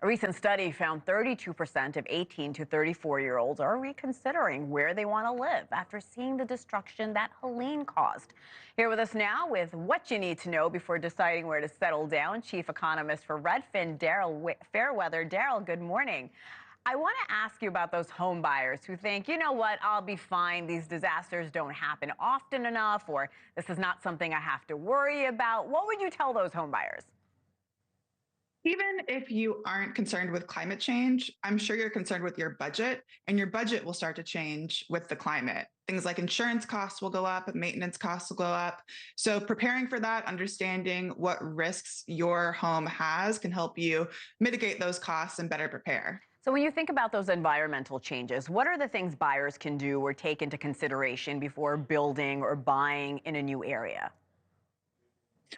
A recent study found 32% of 18 to 34-year-olds are reconsidering where they want to live after seeing the destruction that Helene caused. Here with us now with what you need to know before deciding where to settle down, Chief Economist for Redfin, Daryl Fairweather. Daryl, good morning. I want to ask you about those home buyers who think, you know what, I'll be fine. These disasters don't happen often enough, or this is not something I have to worry about. What would you tell those home buyers? Even if you aren't concerned with climate change, I'm sure you're concerned with your budget, and your budget will start to change with the climate. Things like insurance costs will go up, maintenance costs will go up. So, preparing for that, understanding what risks your home has can help you mitigate those costs and better prepare. So when you think about those environmental changes, what are the things buyers can do or take into consideration before building or buying in a new area?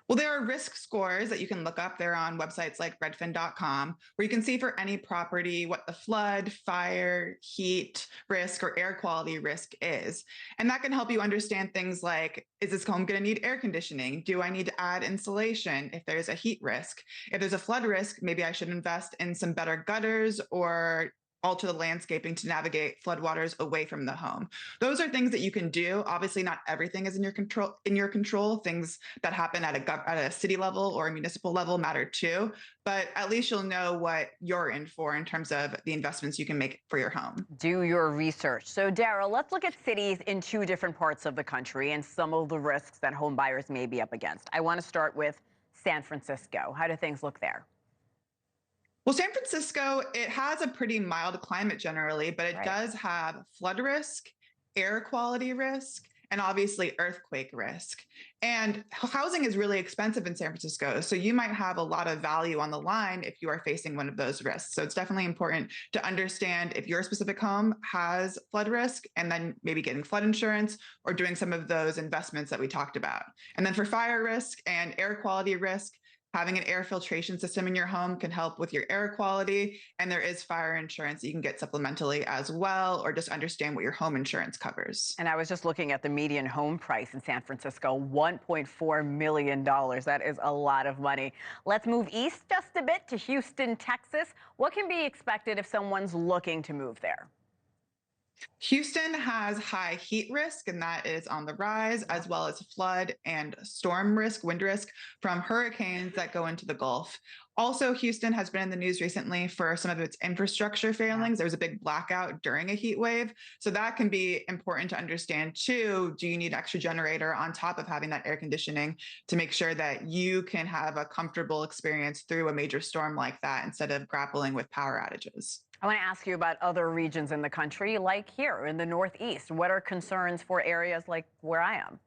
Well, there are risk scores that you can look up. They're on websites like redfin.com, where you can see for any property what the flood, fire, heat risk, or air quality risk is. And that can help you understand things like, is this home going to need air conditioning? Do I need to add insulation if there's a heat risk? If there's a flood risk, maybe I should invest in some better gutters or alter the landscaping to navigate floodwaters away from the home. Those are things that you can do. Obviously, not everything is in your control. Things that happen at a city level or a municipal level matter too. But at least you'll know what you're in for in terms of the investments you can make for your home. Do your research. So, Daryl, let's look at cities in two different parts of the country and some of the risks that home buyers may be up against. I want to start with San Francisco. How do things look there? Well, San Francisco, it has a pretty mild climate generally, but it does have flood risk, air quality risk, and obviously earthquake risk. And housing is really expensive in San Francisco. So you might have a lot of value on the line if you are facing one of those risks. So it's definitely important to understand if your specific home has flood risk and then maybe getting flood insurance or doing some of those investments that we talked about. And then for fire risk and air quality risk, having an air filtration system in your home can help with your air quality. And there is fire insurance that you can get supplementally as well, or just understand what your home insurance covers. And I was just looking at the median home price in San Francisco, $1.4 million. That is a lot of money. Let's move east just a bit to Houston, Texas. What can be expected if someone's looking to move there? Houston has high heat risk, and that is on the rise, as well as flood and storm risk, wind risk from hurricanes that go into the Gulf. Also, Houston has been in the news recently for some of its infrastructure failings. There was a big blackout during a heat wave. So that can be important to understand too. Do you need an extra generator on top of having that air conditioning to make sure that you can have a comfortable experience through a major storm like that instead of grappling with power outages? I want to ask you about other regions in the country, like here in the Northeast. What are concerns for areas like where I am?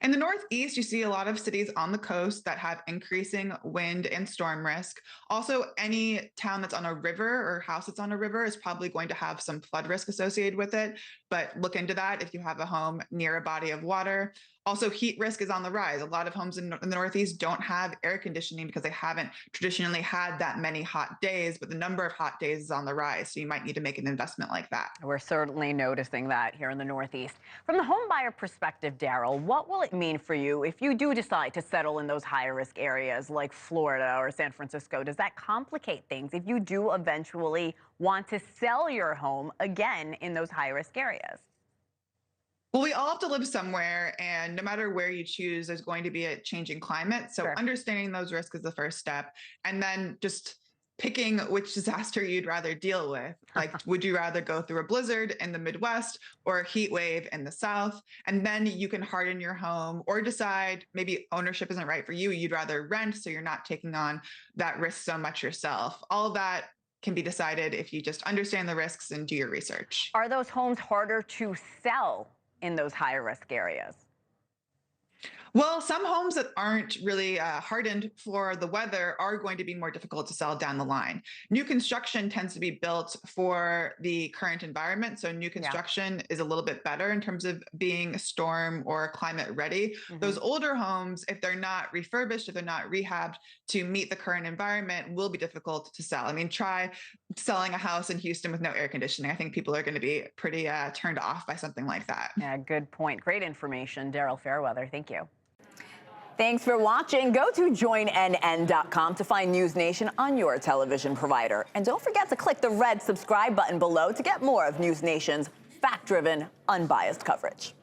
In the Northeast, you see a lot of cities on the coast that have increasing wind and storm risk. Also, any town that's on a river or house that's on a river is probably going to have some flood risk associated with it. But look into that if you have a home near a body of water. Also, heat risk is on the rise. A lot of homes in the Northeast don't have air conditioning because they haven't traditionally had that many hot days, but the number of hot days is on the rise. So you might need to make an investment like that. We're certainly noticing that here in the Northeast. From the home buyer perspective, Daryl, what will it mean for you if you do decide to settle in those higher risk areas like Florida or San Francisco? Does that complicate things if you do eventually want to sell your home again in those high risk areas? Well, we all have to live somewhere, and no matter where you choose, there's going to be a changing climate. So understanding those risks is the first step. And then just picking which disaster you'd rather deal with. Like, would you rather go through a blizzard in the Midwest or a heat wave in the South? And then you can harden your home or decide maybe ownership isn't right for you. You'd rather rent, so you're not taking on that risk so much yourself. All of that can be decided if you just understand the risks and do your research. Are those homes harder to sell in those higher risk areas? Well, some homes that aren't really hardened for the weather are going to be more difficult to sell down the line. New construction tends to be built for the current environment. So new construction is a little bit better in terms of being storm or climate ready. Those older homes, if they're not refurbished, if they're not rehabbed to meet the current environment, will be difficult to sell. I mean, try selling a house in Houston with no air conditioning. I think people are going to be pretty turned off by something like that. Yeah, good point. Great information, Daryl Fairweather. Thank you. Thanks for watching. Go to joinnn.com to find NewsNation on your television provider. And don't forget to click the red subscribe button below to get more of NewsNation's fact-driven, unbiased coverage.